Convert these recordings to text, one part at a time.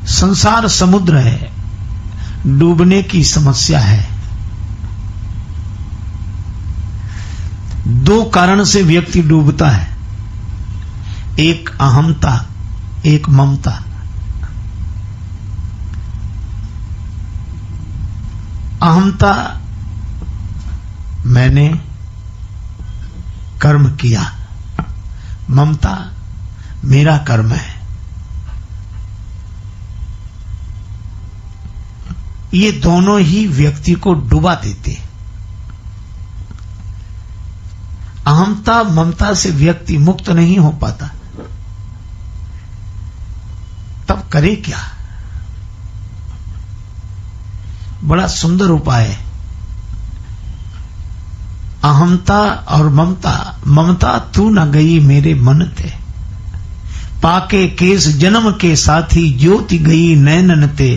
संसार समुद्र है, डूबने की समस्या है। दो कारण से व्यक्ति डूबता है, एक अहमता, एक ममता। अहमता, मैंने कर्म किया, ममता, मेरा कर्म है। ये दोनों ही व्यक्ति को डुबा देते। अहमता ममता से व्यक्ति मुक्त नहीं हो पाता, तब करे क्या? बड़ा सुंदर उपाय है। अहमता और ममता, ममता तू न गई मेरे मन ते, पाके केस जन्म के साथी ज्योति गई नैनन ते,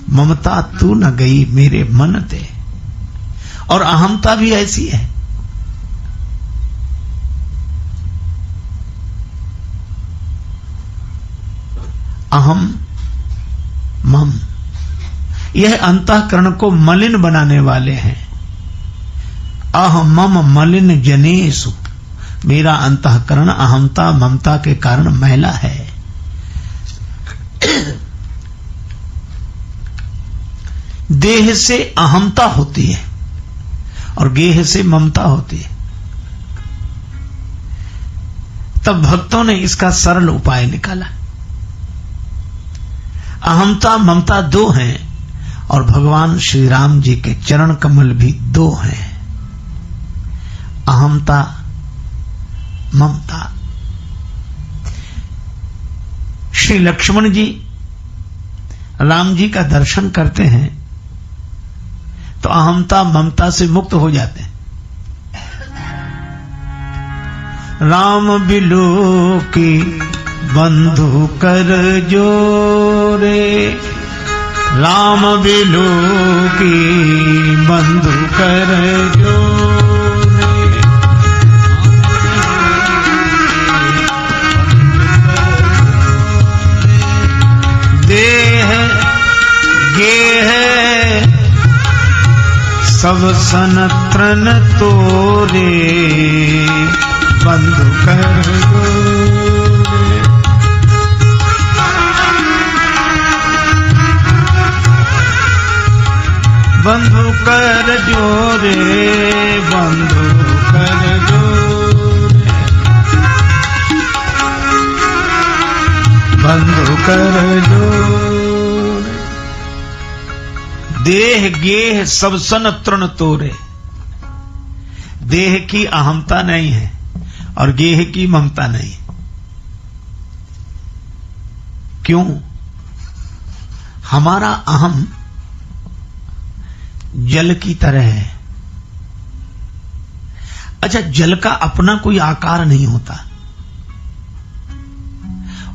ममता तू न गई मेरे मन ते। और अहमता भी ऐसी है। अहम मम, यह अंतःकरण को मलिन बनाने वाले हैं। अहमम मलिन जनेषु, मेरा अंतःकरण अहमता ममता के कारण मैला है। देह से अहमता होती है और गेह से ममता होती है। तब भक्तों ने इसका सरल उपाय निकाला। अहमता ममता दो हैं और भगवान श्री राम जी के चरण कमल भी दो हैं। अहमता ममता। श्री लक्ष्मण जी राम जी का दर्शन करते हैं तो अहमता ममता से मुक्त हो जाते हैं। राम बिलो की बंधु कर जोरे, राम बिलो की बंधु कर जोरे, देह गेह सब सनत्रन तोरे, बंधु कर जोरे। बंधु कर जोरे, बंधु कर जोरे, बंधु कर जोरे। देह गेह सब सन तृण तोरे। देह की अहमता नहीं है और गेह की ममता नहीं। क्यों? हमारा अहम जल की तरह है। अच्छा, जल का अपना कोई आकार नहीं होता।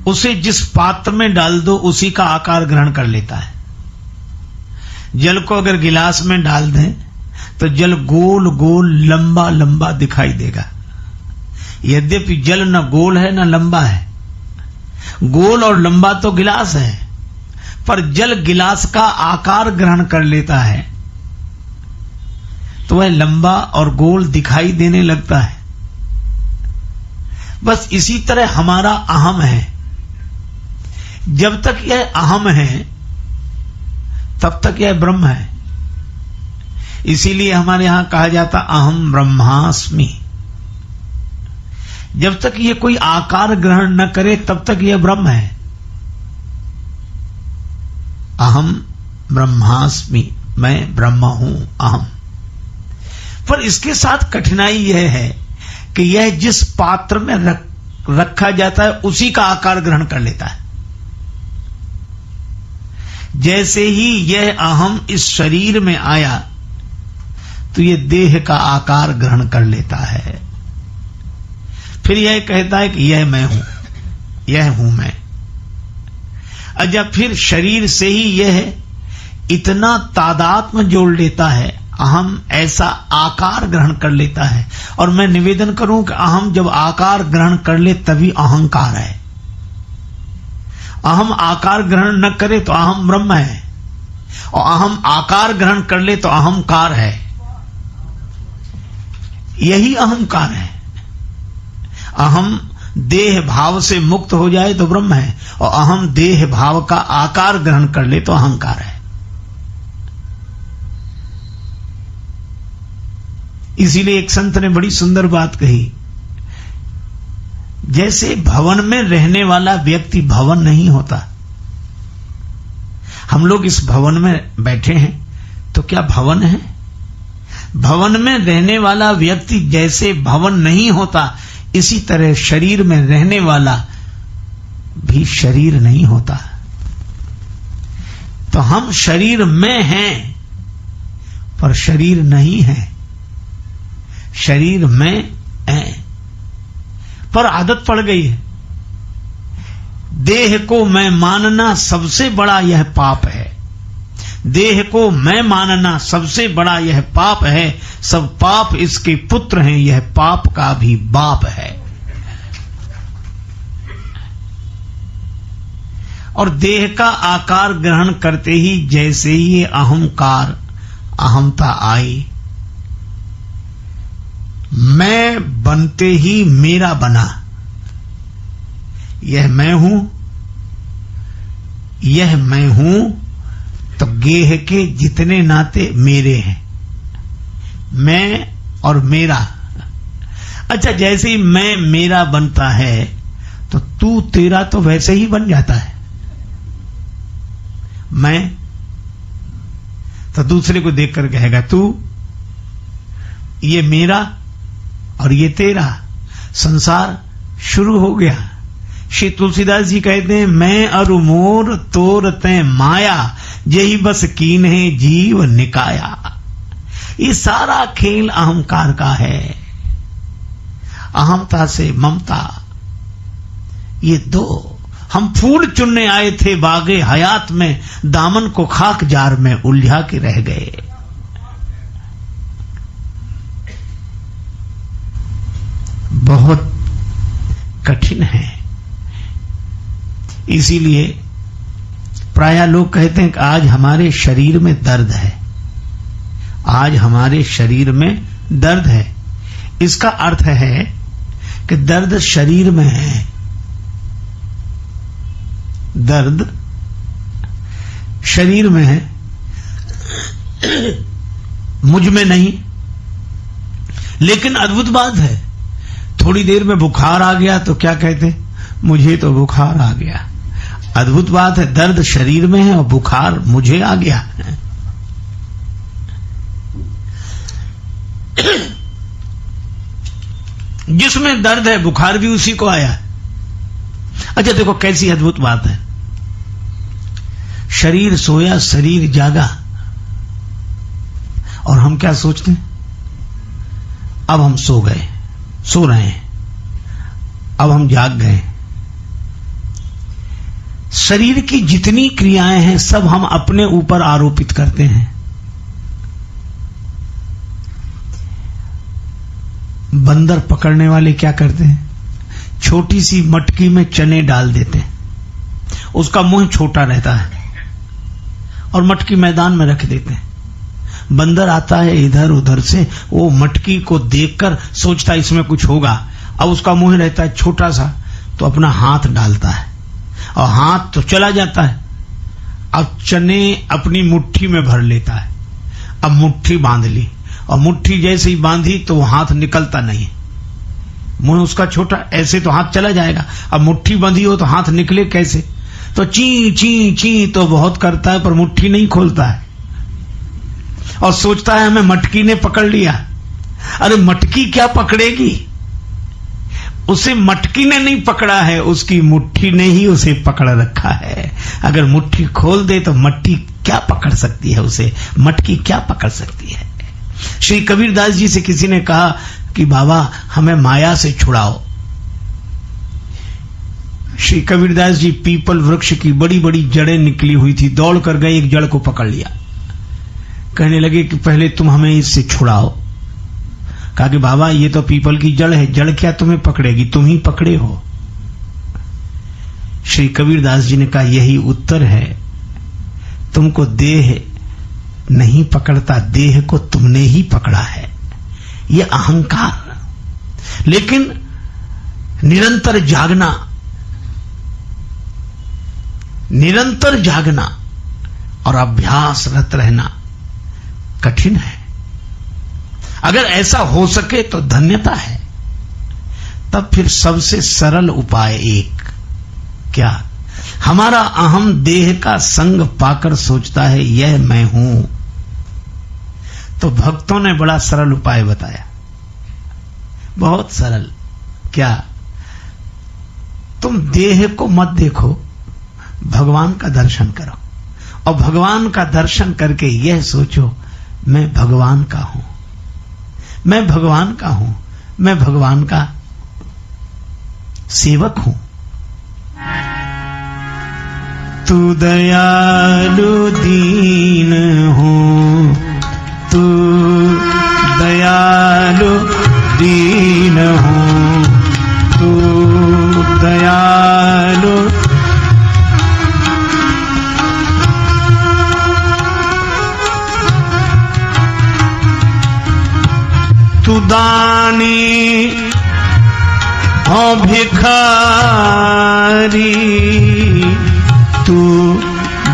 उसे जिस पात्र में डाल दो उसी का आकार ग्रहण कर लेता है। जल को अगर गिलास में डाल दें तो जल गोल गोल लंबा लंबा दिखाई देगा। यद्यपि जल न गोल है न लंबा है। गोल और लंबा तो गिलास है, पर जल गिलास का आकार ग्रहण कर लेता है तो वह लंबा और गोल दिखाई देने लगता है। बस इसी तरह हमारा अहम है। जब तक यह अहम है तब तक यह ब्रह्म है। इसीलिए हमारे यहां कहा जाता अहम ब्रह्मास्मि। जब तक ये कोई आकार ग्रहण न करे तब तक यह ब्रह्म है। अहम ब्रह्मास्मि, मैं ब्रह्म हूं, अहम। पर इसके साथ कठिनाई यह है कि यह जिस पात्र में रखा जाता है उसी का आकार ग्रहण कर लेता है। जैसे ही यह अहम इस शरीर में आया तो यह देह का आकार ग्रहण कर लेता है। फिर यह कहता है कि यह मैं हूं, यह हूं मैं। अच्छा, फिर शरीर से ही यह इतना तादात्म्य जोड़ लेता है, अहम ऐसा आकार ग्रहण कर लेता है। और मैं निवेदन करूं कि अहम जब आकार ग्रहण कर ले तभी अहंकार है। अहम आकार ग्रहण न करे तो अहम ब्रह्म है, और अहम आकार ग्रहण कर ले तो अहंकार है। यही अहंकार है। अहम देह भाव से मुक्त हो जाए तो ब्रह्म है, और अहम देह भाव का आकार ग्रहण कर ले तो अहंकार है। इसीलिए एक संत ने बड़ी सुंदर बात कही, जैसे भवन में रहने वाला व्यक्ति भवन नहीं होता। हम लोग इस भवन में बैठे हैं तो क्या भवन है? भवन में रहने वाला व्यक्ति जैसे भवन नहीं होता, इसी तरह शरीर में रहने वाला भी शरीर नहीं होता। तो हम शरीर में हैं पर शरीर नहीं है, शरीर में है पर आदत पड़ गई है। देह को मैं मानना सबसे बड़ा यह पाप है। देह को मैं मानना सबसे बड़ा यह पाप है। सब पाप इसके पुत्र हैं, यह पाप का भी बाप है। और देह का आकार ग्रहण करते ही जैसे ही ये अहंकार अहमता आई, मैं बनते ही मेरा बना। यह मैं हूं, यह मैं हूं, तो गेह के जितने नाते मेरे हैं, मैं और मेरा। अच्छा, जैसे ही मैं मेरा बनता है तो तू तेरा तो वैसे ही बन जाता है। मैं तो दूसरे को देखकर कहेगा तू, ये मेरा और ये तेरा, संसार शुरू हो गया। श्री तुलसीदास जी कहते हैं, मैं अरु मोर तोर तै माया, यही बस कीन है जीव निकाया। ये सारा खेल अहंकार का है। अहमता से ममता, ये दो। हम फूल चुनने आए थे बागे हयात में, दामन को खाक जार में उलझा के रह गए। बहुत कठिन है। इसीलिए प्रायः लोग कहते हैं कि आज हमारे शरीर में दर्द है, आज हमारे शरीर में दर्द है। इसका अर्थ है कि दर्द शरीर में है, दर्द शरीर में है, मुझ में नहीं। लेकिन अद्भुत बात है, थोड़ी देर में बुखार आ गया तो क्या कहते, मुझे तो बुखार आ गया। अद्भुत बात है, दर्द शरीर में है और बुखार मुझे आ गया। जिसमें दर्द है बुखार भी उसी को आया। अच्छा देखो कैसी अद्भुत बात है। शरीर सोया शरीर जागा, और हम क्या सोचते हैं, अब हम सो गए, सो रहे हैं, अब हम जाग गए। शरीर की जितनी क्रियाएं हैं सब हम अपने ऊपर आरोपित करते हैं। बंदर पकड़ने वाले क्या करते हैं, छोटी सी मटकी में चने डाल देते हैं, उसका मुंह छोटा रहता है, और मटकी मैदान में रख देते हैं। बंदर आता है इधर उधर से, वो मटकी को देखकर सोचता है इसमें कुछ होगा। अब उसका मुंह रहता है छोटा सा, तो अपना हाथ डालता है और हाथ तो चला जाता है। अब चने अपनी मुट्ठी में भर लेता है। अब मुट्ठी बांध ली, और मुट्ठी जैसे ही बांधी तो वो हाथ निकलता नहीं। मुंह उसका छोटा, ऐसे तो हाथ चला जाएगा। अब मुट्ठी बंधी हो तो हाथ निकले कैसे? तो ची ची ची तो बहुत करता है, पर मुट्ठी नहीं खोलता है, और सोचता है हमें मटकी ने पकड़ लिया। अरे मटकी क्या पकड़ेगी, उसे मटकी ने नहीं पकड़ा है, उसकी मुट्ठी ने ही उसे पकड़ रखा है। अगर मुट्ठी खोल दे तो मट्टी क्या पकड़ सकती है उसे, मटकी क्या पकड़ सकती है। श्री कबीरदास जी से किसी ने कहा कि बाबा हमें माया से छुड़ाओ। श्री कबीरदास जी पीपल वृक्ष की बड़ी बड़ी जड़ें निकली हुई थी, दौड़ कर गए, एक जड़ को पकड़ लिया। कहने लगे कि पहले तुम हमें इससे छुड़ाओ। कहा कि बाबा ये तो पीपल की जड़ है, जड़ क्या तुम्हें पकड़ेगी, तुम ही पकड़े हो। श्री कबीरदास जी ने कहा यही उत्तर है। तुमको देह नहीं पकड़ता, देह को तुमने ही पकड़ा है, यह अहंकार। लेकिन निरंतर जागना और अभ्यासरत रहना कठिन है। अगर ऐसा हो सके तो धन्यता है। तब फिर सबसे सरल उपाय एक क्या? हमारा अहम देह का संग पाकर सोचता है यह मैं हूं। तो भक्तों ने बड़ा सरल उपाय बताया, बहुत सरल। क्या? तुम देह को मत देखो, भगवान का दर्शन करो, और भगवान का दर्शन करके यह सोचो मैं भगवान का हूं, मैं भगवान का हूं, मैं भगवान का सेवक हूं। तू दयालु दीन हो, तू दयालु दीन हो, तू दयालु तू दानी हो भिखारी, तू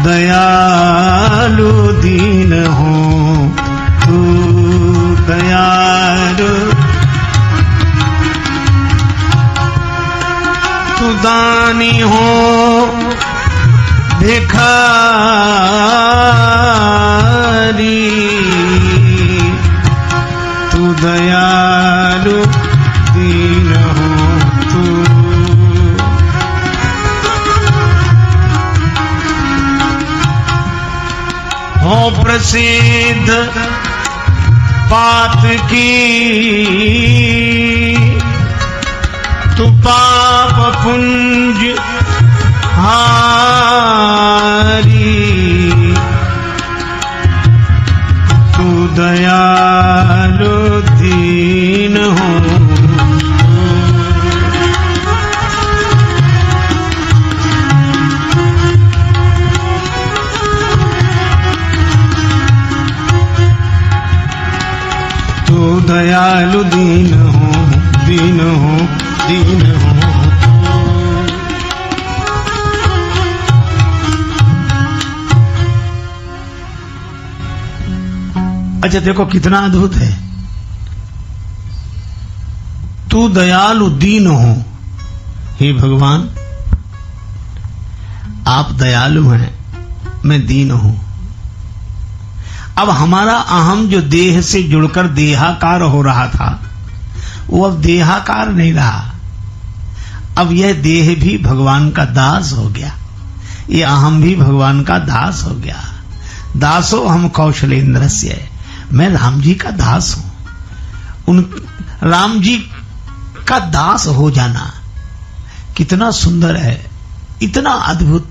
दयालु दीन हो, तू दयालु, तू दानी हो भिखारी, तू दयालु दीन हो, तू हो प्रसिद्ध पात की, तू पाप पुंज हारी, तू दयालु दीन हो। तू दयालु दीन हो, दीन हो, दीन हो। अच्छा देखो कितना अद्भुत है। तू दयालु दीन हो, हे भगवान आप दयालु हैं, मैं दीन हूं। अब हमारा अहम जो देह से जुड़कर देहाकार हो रहा था वो अब देहाकार नहीं रहा। अब यह देह भी भगवान का दास हो गया, ये अहम भी भगवान का दास हो गया। दासो हम कौशलेंद्रस्य, मैं राम जी का दास हूं। उन राम जी का दास हो जाना कितना सुंदर है, इतना अद्भुत।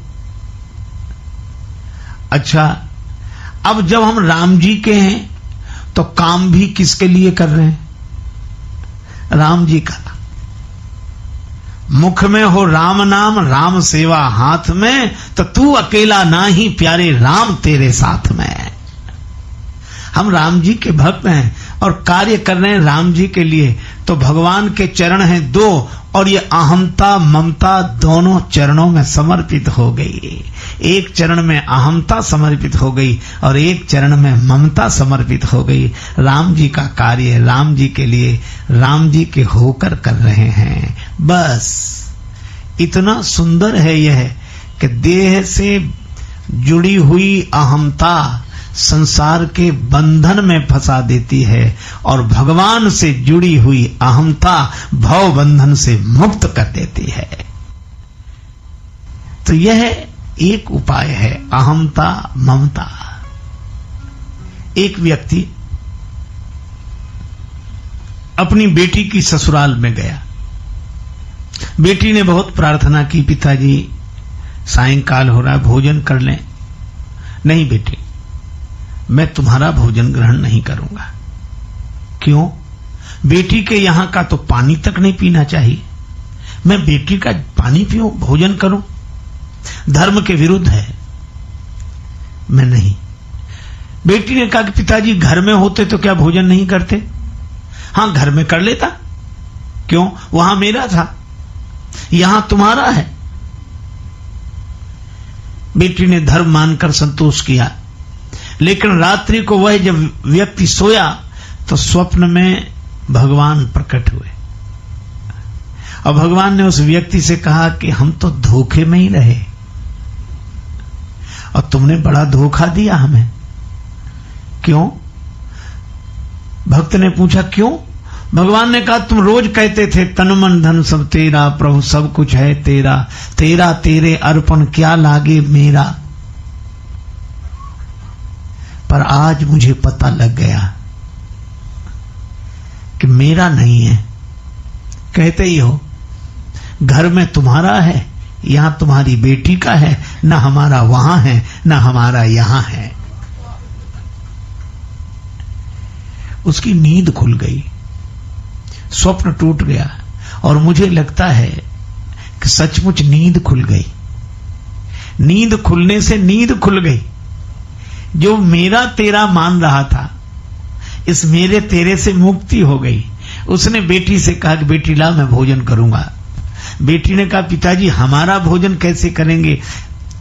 अच्छा अब जब हम राम जी के हैं तो काम भी किसके लिए कर रहे हैं? राम जी का। मुख में हो राम नाम, राम सेवा हाथ में, तो तू अकेला ना ही प्यारे राम तेरे साथ में। हम राम जी के भक्त हैं और कार्य कर रहे हैं राम जी के लिए। तो भगवान के चरण हैं दो, और ये अहमता ममता दोनों चरणों में समर्पित हो गई। एक चरण में अहमता समर्पित हो गई और एक चरण में ममता समर्पित हो गई। राम जी का कार्य राम जी के लिए, राम जी के होकर कर रहे हैं। बस इतना सुंदर है यह कि देह से जुड़ी हुई अहमता संसार के बंधन में फंसा देती है और भगवान से जुड़ी हुई अहमता भव बंधन से मुक्त कर देती है। तो यह एक उपाय है, अहमता ममता। एक व्यक्ति अपनी बेटी की ससुराल में गया। बेटी ने बहुत प्रार्थना की, पिताजी सायंकाल हो रहा है, भोजन कर लें। नहीं बेटी, मैं तुम्हारा भोजन ग्रहण नहीं करूंगा। क्यों? बेटी के यहां का तो पानी तक नहीं पीना चाहिए, मैं बेटी का पानी पीऊं, भोजन करूं? धर्म के विरुद्ध है। मैं नहीं। बेटी ने कहा कि पिताजी घर में होते तो क्या भोजन नहीं करते? हां, घर में कर लेता। क्यों? वहां मेरा था, यहां तुम्हारा है। बेटी ने धर्म मानकर संतोष किया। लेकिन रात्रि को वह जब व्यक्ति सोया तो स्वप्न में भगवान प्रकट हुए और भगवान ने उस व्यक्ति से कहा कि हम तो धोखे में ही रहे और तुमने बड़ा धोखा दिया हमें। क्यों? भक्त ने पूछा क्यों? भगवान ने कहा तुम रोज कहते थे तन मन धन सब तेरा, प्रभु सब कुछ है तेरा, तेरा तेरे अर्पण क्या लागे मेरा। पर आज मुझे पता लग गया कि मेरा नहीं है। कहते ही हो घर में तुम्हारा है, यहां तुम्हारी बेटी का है, ना हमारा वहां है ना हमारा यहां है। उसकी नींद खुल गई, स्वप्न टूट गया और मुझे लगता है कि सचमुच नींद खुल गई। नींद खुलने से नींद खुल गई। जो मेरा तेरा मान रहा था, इस मेरे तेरे से मुक्ति हो गई। उसने बेटी से कहा कि बेटी ला मैं भोजन करूंगा। बेटी ने कहा पिताजी हमारा भोजन कैसे करेंगे?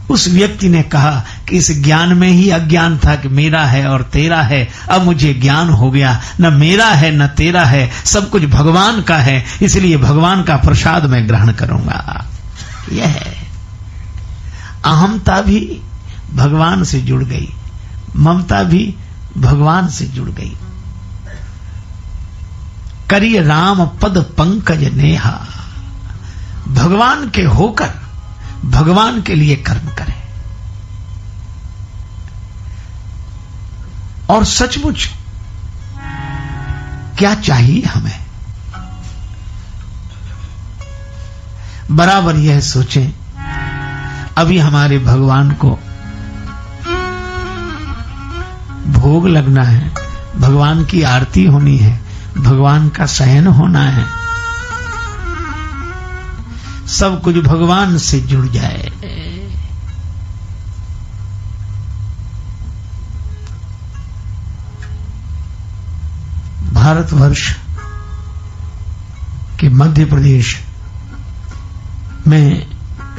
उस व्यक्ति ने कहा कि इस ज्ञान में ही अज्ञान था कि मेरा है और तेरा है। अब मुझे ज्ञान हो गया, न मेरा है न तेरा है, सब कुछ भगवान का है, इसलिए भगवान का प्रसाद मैं ग्रहण करूंगा। यह है अहमता भी भगवान से जुड़ गई, ममता भी भगवान से जुड़ गई। करिए राम पद पंकज नेहा, भगवान के होकर भगवान के लिए कर्म करें। और सचमुच क्या चाहिए हमें? बराबर यह सोचें, अभी हमारे भगवान को भोग लगना है, भगवान की आरती होनी है, भगवान का शयन होना है। सब कुछ भगवान से जुड़ जाए। भारतवर्ष के मध्य प्रदेश में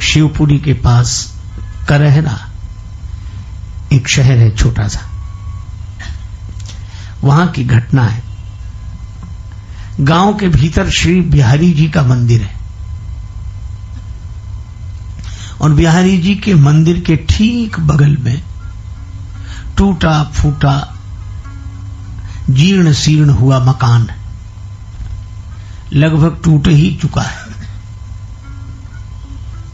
शिवपुरी के पास करहरा एक शहर है छोटा सा, वहां की घटना है। गांव के भीतर श्री बिहारी जी का मंदिर है और बिहारी जी के मंदिर के ठीक बगल में टूटा फूटा जीर्ण शीर्ण हुआ मकान है, लगभग टूट ही चुका है।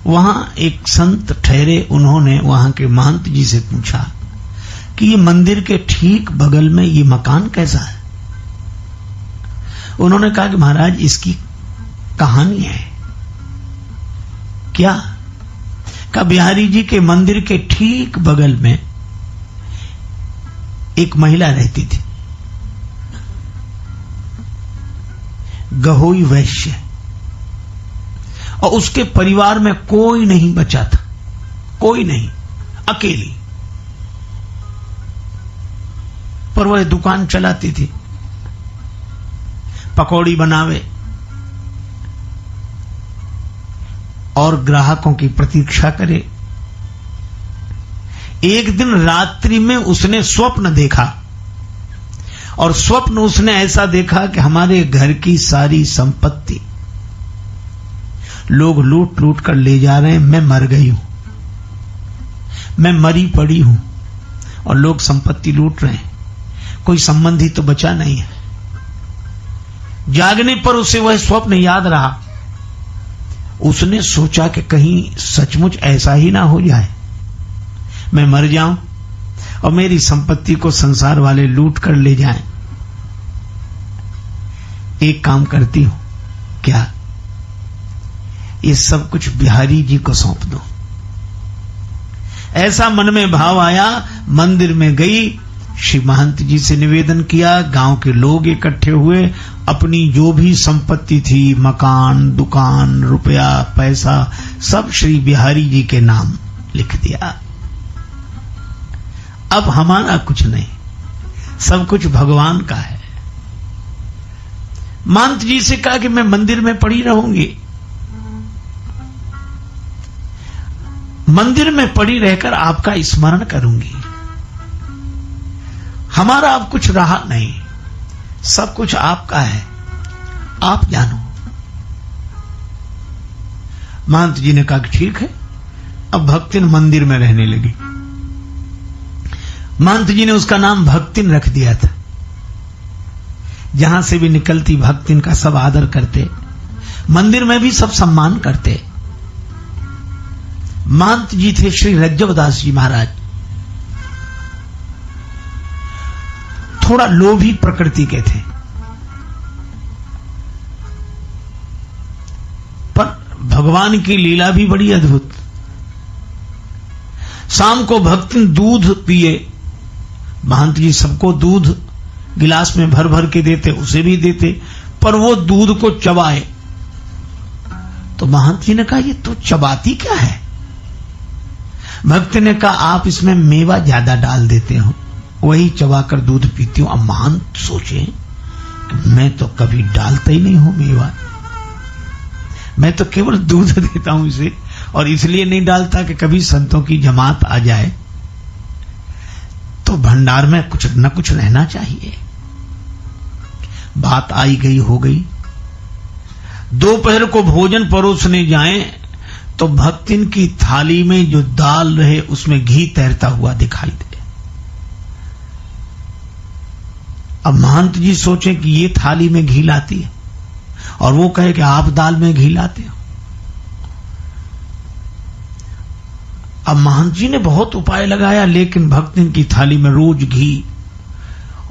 वहां एक संत ठहरे, उन्होंने वहां के महंत जी से पूछा कि ये मंदिर के ठीक बगल में ये मकान कैसा है? उन्होंने कहा कि महाराज इसकी कहानी है। क्या? का बिहारी जी के मंदिर के ठीक बगल में एक महिला रहती थी, गहोई वैश्य, और उसके परिवार में कोई नहीं बचा था, कोई नहीं, अकेली। पर वह दुकान चलाती थी, पकौड़ी बनावे और ग्राहकों की प्रतीक्षा करे। एक दिन रात्रि में उसने स्वप्न देखा और स्वप्न उसने ऐसा देखा कि हमारे घर की सारी संपत्ति लोग लूट लूट कर ले जा रहे हैं, मैं मर गई हूं, मैं मरी पड़ी हूं और लोग संपत्ति लूट रहे हैं, कोई संबंधी तो बचा नहीं है। जागने पर उसे वह स्वप्न याद रहा। उसने सोचा कि कहीं सचमुच ऐसा ही ना हो जाए, मैं मर जाऊं और मेरी संपत्ति को संसार वाले लूट कर ले जाएं। एक काम करती हूं, क्या? ये सब कुछ बिहारी जी को सौंप दो। ऐसा मन में भाव आया, मंदिर में गई, श्री महंत जी से निवेदन किया, गांव के लोग इकट्ठे हुए अपनी जो भी संपत्ति थी, मकान, दुकान, रुपया, पैसा, सब श्री बिहारी जी के नाम लिख दिया। अब हमारा कुछ नहीं, सब कुछ भगवान का है। महंत जी से कहा कि मैं मंदिर में पड़ी रहूंगी, मंदिर में पड़ी रहकर आपका स्मरण करूंगी। हमारा अब कुछ रहा नहीं, सब कुछ आपका है, आप जानो। महंत जी ने कहा कि ठीक है। अब भक्तिन मंदिर में रहने लगी। महंत जी ने उसका नाम भक्तिन रख दिया था। जहां से भी निकलती भक्तिन का सब आदर करते, मंदिर में भी सब सम्मान करते। महंत जी थे श्री रज्जवदास जी महाराज, थोड़ा लोभी प्रकृति के थे, पर भगवान की लीला भी बड़ी अद्भुत। शाम को भक्तिन दूध पिए, महंत जी सबको दूध गिलास में भर भर के देते, उसे भी देते, पर वो दूध को चबाए। तो महंत जी ने कहा ये तो चबाती क्या है? भक्त ने कहा आप इसमें मेवा ज्यादा डाल देते हो, वही चबाकर दूध पीती हूं। अब महंत सोचे कि मैं तो कभी डालता ही नहीं हूं मेवा, मैं तो केवल दूध देता हूं इसे, और इसलिए नहीं डालता कि कभी संतों की जमात आ जाए तो भंडार में कुछ न कुछ रहना चाहिए। बात आई गई हो गई। दोपहर को भोजन परोसने जाएं तो भक्तिन की थाली में जो दाल रहे उसमें घी तैरता हुआ दिखाई दे। अब महंत जी सोचे कि ये थाली में घी लाती है और वो कहे कि आप दाल में घी लाते हो। अब महंत जी ने बहुत उपाय लगाया, लेकिन भक्तिन की थाली में रोज घी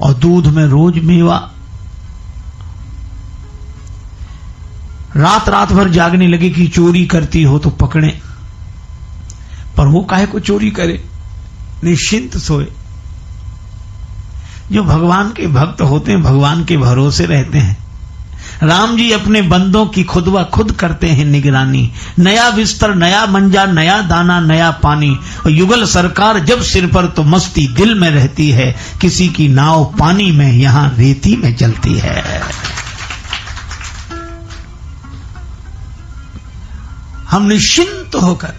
और दूध में रोज मेवा। रात रात भर जागने लगे कि चोरी करती हो तो पकड़े, पर वो काहे को चोरी करे, निश्चिंत सोए। जो भगवान के भक्त होते हैं भगवान के भरोसे रहते हैं। राम जी अपने बंदों की खुद व खुद करते हैं निगरानी, नया बिस्तर, नया मंजा, नया दाना, नया पानी, और युगल सरकार जब सिर पर तो मस्ती दिल में रहती है, किसी की नाव पानी में यहां रेती में चलती है। हम निश्चिंत होकर,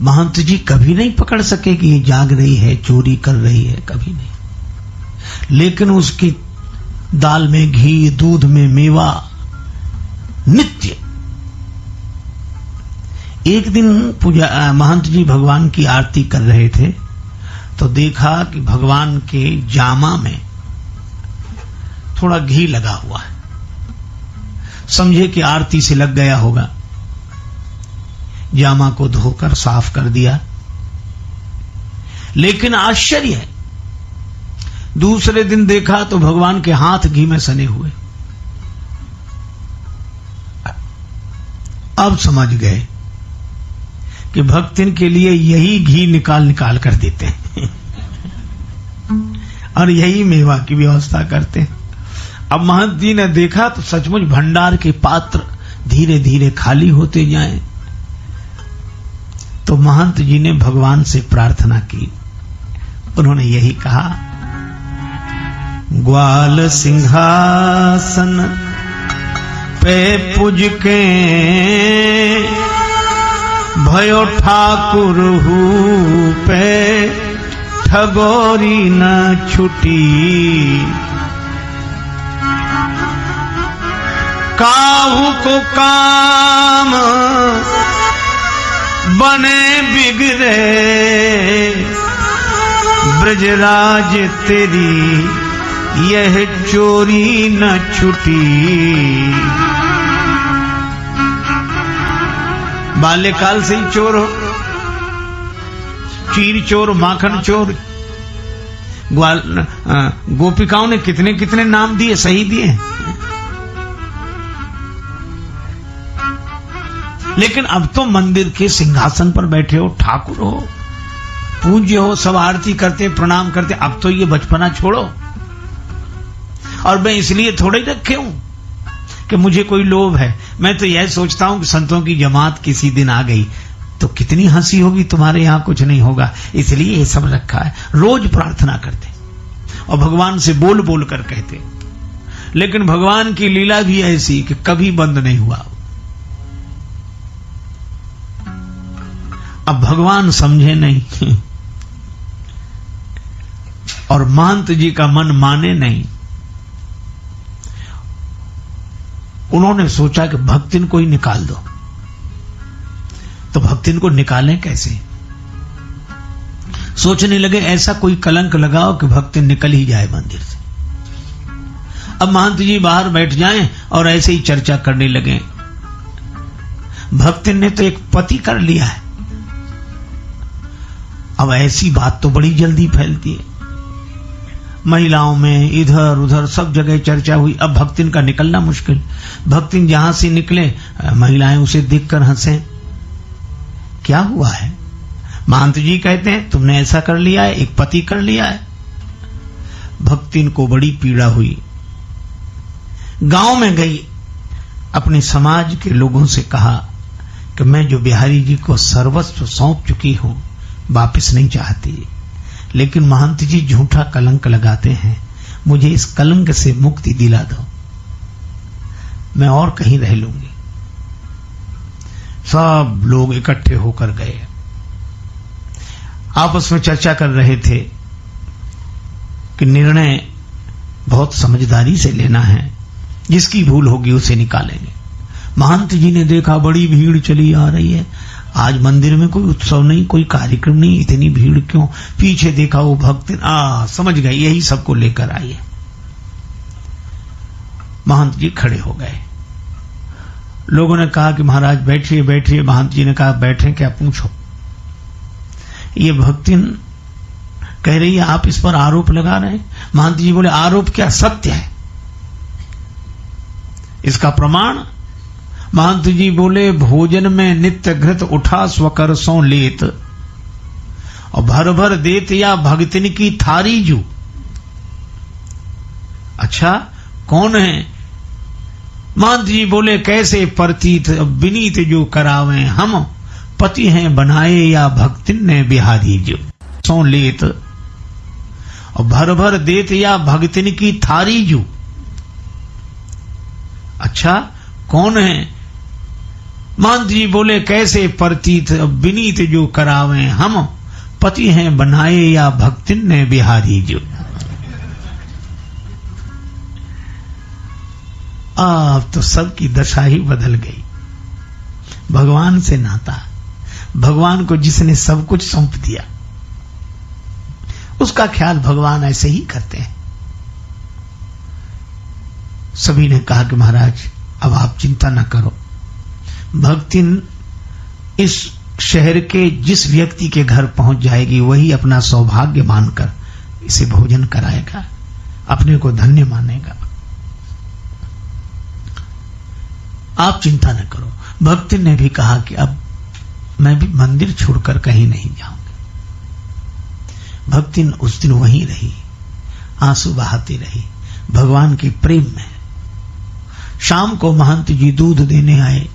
महंत जी कभी नहीं पकड़ सके कि ये जाग रही है, चोरी कर रही है, कभी नहीं। लेकिन उसकी दाल में घी, दूध में मेवा, नित्य। एक दिन महंत जी भगवान की आरती कर रहे थे तो देखा कि भगवान के जामा में थोड़ा घी लगा हुआ है। समझे कि आरती से लग गया होगा, जामा को धोकर साफ कर दिया। लेकिन आश्चर्य है, दूसरे दिन देखा तो भगवान के हाथ घी में सने हुए। अब समझ गए कि भक्तिन के लिए यही घी निकाल निकाल कर देते हैं और यही मेवा की व्यवस्था करते हैं। अब महंत जी ने देखा तो सचमुच भंडार के पात्र धीरे धीरे खाली होते जाएं। तो महंत जी ने भगवान से प्रार्थना की। उन्होंने यही कहा, ग्वाल सिंहासन पे पूज के भयो ठाकुर हूँ पे ठगोरी न छुटी। काहू को काम बने बिगड़े, ब्रजराज तेरी यह चोरी न छुटी। बाल्यकाल से ही चोर हो, चीर चोर, माखन चोर। गोपिकाओं ने कितने कितने नाम दिए, सही दिए। लेकिन अब तो मंदिर के सिंहासन पर बैठे हो, ठाकुर हो, पूज्य हो, सब आरती करते, प्रणाम करते। अब तो ये बचपना छोड़ो, और मैं इसलिए थोड़े रखे हूं कि मुझे कोई लोभ है। मैं तो यह सोचता हूं कि संतों की जमात किसी दिन आ गई तो कितनी हंसी होगी, तुम्हारे यहां कुछ नहीं होगा, इसलिए ये सब रखा है। रोज प्रार्थना करते और भगवान से बोल बोल कर कहते, लेकिन भगवान की लीला भी ऐसी कि कभी बंद नहीं हुआ। अब भगवान समझे नहीं और महंत जी का मन माने नहीं। उन्होंने सोचा कि भक्तिन को ही निकाल दो। तो भक्तिन को निकालें कैसे? सोचने लगे ऐसा कोई कलंक लगाओ कि भक्तिन निकल ही जाए मंदिर से। अब महंत जी बाहर बैठ जाएं और ऐसे ही चर्चा करने लगे, भक्तिन ने तो एक पति कर लिया है। अब ऐसी बात तो बड़ी जल्दी फैलती है, महिलाओं में इधर उधर सब जगह चर्चा हुई। अब भक्तिन का निकलना मुश्किल। भक्तिन जहां से निकले महिलाएं उसे देखकर हंसे। क्या हुआ है? महंत जी कहते हैं तुमने ऐसा कर लिया है, एक पति कर लिया है। भक्तिन को बड़ी पीड़ा हुई। गांव में गई, अपने समाज के लोगों से कहा कि मैं जो बिहारी जी को सर्वस्व सौंप चुकी हूं वापस नहीं चाहती, लेकिन महंत जी झूठा कलंक लगाते हैं, मुझे इस कलंक से मुक्ति दिला दो, मैं और कहीं रह लूंगी। सब लोग इकट्ठे होकर गए, आपस में चर्चा कर रहे थे कि निर्णय बहुत समझदारी से लेना है, जिसकी भूल होगी उसे निकालेंगे। महंत जी ने देखा बड़ी भीड़ चली आ रही है, आज मंदिर में कोई उत्सव नहीं, कोई कार्यक्रम नहीं, इतनी भीड़ क्यों? पीछे देखा वो भक्त समझ गए यही सबको लेकर आई है। महंत जी खड़े हो गए। लोगों ने कहा कि महाराज बैठिए बैठिए। महंत जी ने कहा बैठे, क्या पूछो? ये भक्तिन कह रही है आप इस पर आरोप लगा रहे हैं। महंत जी बोले आरोप क्या, सत्य है। इसका प्रमाण? महंत जी बोले भोजन में नित्य घृत उठा स्वकर सो लेत और भर भर देत या भगतिन की थारी जू। अच्छा कौन है? महंत जी बोले कैसे प्रतीत विनीत जो करावे हम, पति हैं बनाए या भक्तिन ने बिहारी जो। सो लेत और भर भर देत या भगतिन की थारी जू। अच्छा कौन है? महंत जी बोले कैसे प्रतीत विनीत जो करावे हम, पति हैं बनाए या भक्तिन ने बिहारी जो। अब तो सबकी दशा ही बदल गई। भगवान से नाता, भगवान को जिसने सब कुछ सौंप दिया उसका ख्याल भगवान ऐसे ही करते हैं। सभी ने कहा कि महाराज अब आप चिंता न करो, भक्तिन इस शहर के जिस व्यक्ति के घर पहुंच जाएगी वही अपना सौभाग्य मानकर इसे भोजन कराएगा, अपने को धन्य मानेगा। आप चिंता न करो। भक्तिन ने भी कहा कि अब मैं भी मंदिर छोड़कर कहीं नहीं जाऊंगी। भक्तिन उस दिन वहीं रही, आंसू बहाती रही भगवान के प्रेम में। शाम को महंत जी दूध देने आए,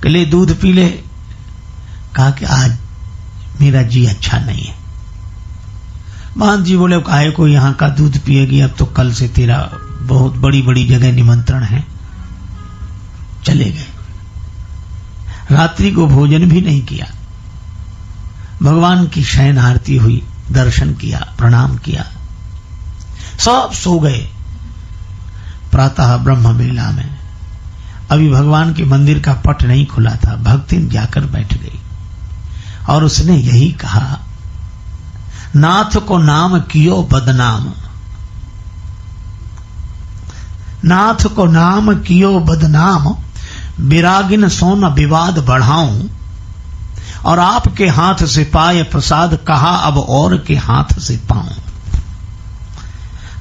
कि ले दूध पी ले। कहा कि आज मेरा जी अच्छा नहीं है। महंत जी बोले काहे को यहां का दूध पिएगी, अब तो कल से तेरा बहुत बड़ी बड़ी जगह निमंत्रण है। चले गए। रात्रि को भोजन भी नहीं किया। भगवान की शयन आरती हुई, दर्शन किया, प्रणाम किया, सब सो गए। प्रातः ब्रह्म मेला में अभी भगवान के मंदिर का पट नहीं खुला था। भक्तिन जाकर बैठ गई और उसने यही कहा, नाथ को नाम कियो बदनाम, नाथ को नाम कियो बदनाम, विरागिन सोन विवाद बढ़ाऊं, और आपके हाथ से पाए प्रसाद कहा अब और के हाथ से पाऊं।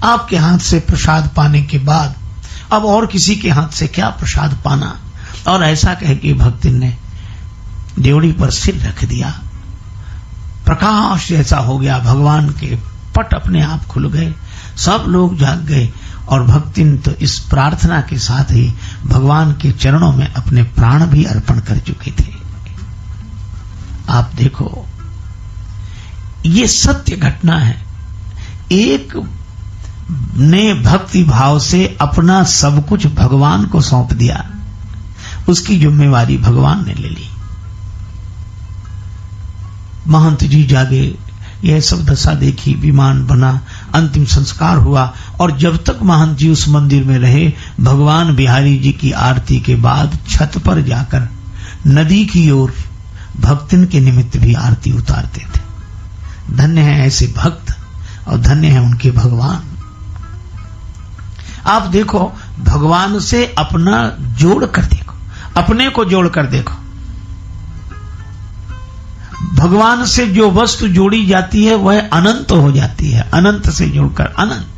आपके हाथ से प्रसाद पाने के बाद अब और किसी के हाथ से क्या प्रसाद पाना। और ऐसा कह के भक्तिन ने ड्योढ़ी पर सिर रख दिया। प्रकाश जैसा हो गया, भगवान के पट अपने आप खुल गए, सब लोग जाग गए और भक्तिन तो इस प्रार्थना के साथ ही भगवान के चरणों में अपने प्राण भी अर्पण कर चुके थे। आप देखो, ये सत्य घटना है। एक ने भक्ति भाव से अपना सब कुछ भगवान को सौंप दिया, उसकी जिम्मेवारी भगवान ने ले ली। महंत जी जागे, यह सब दशा देखी, विमान बना, अंतिम संस्कार हुआ। और जब तक महंत जी उस मंदिर में रहे, भगवान बिहारी जी की आरती के बाद छत पर जाकर नदी की ओर भक्तिन के निमित्त भी आरती उतारते थे। धन्य है ऐसे भक्त और धन्य है उनके भगवान। आप देखो, भगवान से अपना जोड़ कर देखो, अपने को जोड़ कर देखो। भगवान से जो वस्तु जोड़ी जाती है वह अनंत हो जाती है, अनंत से जोड़कर अनंत।